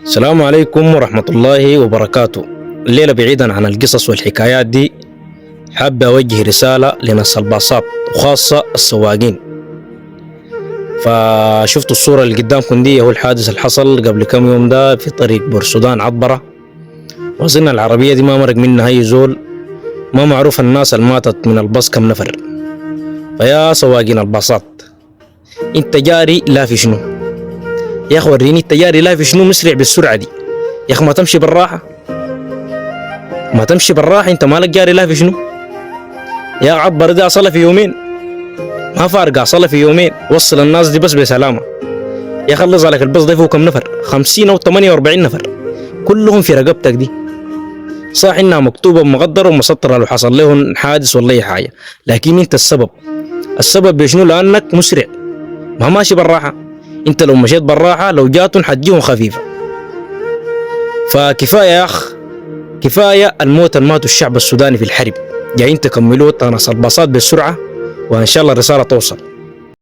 السلام عليكم ورحمة الله وبركاته. الليلة بعيدا عن القصص والحكايات دي، حابة أوجه رسالة لناس الباصات وخاصة السواقين. فشفتوا الصورة اللي قدامكم دي، هو الحادث اللي حصل قبل كم يوم ده في طريق بورسودان عطبرة. وصلنا العربية دي ما مرق منها أي زول، ما معروف الناس اللي ماتت من الباص كم نفر. فيا سواقين الباصات، انت جاري لا في شنو يا اخي؟ وريني انت جاري لا في شنو مسرع بالسرعة دي يا اخي؟ ما تمشي بالراحة، ما تمشي بالراحة، انت مالك جاري لا في شنو يا عطبر؟ دي اصلا في يومين، ما فارقة اصلا في يومين. وصل الناس دي بس بسلامة يا اخي. خلص عليك الباص ده فيه كم نفر؟ 50 او 48 نفر، كلهم في رقبتك دي. صح انها مكتوبة بمقدر ومسطرة لو حصل لهم حادث ولا اي حاجة، لكن انت السبب بشنو؟ لانك مسرع، ما ماشي بالراحة. انت لو مشيت بالراحة لو جاتهم حتجيهم خفيفة. فكفاية يا اخ، كفاية الموت الماتوا الشعب السوداني في الحرب. جايين تكملوا ناس الباصات بالسرعة، وان شاء الله الرسالة توصل.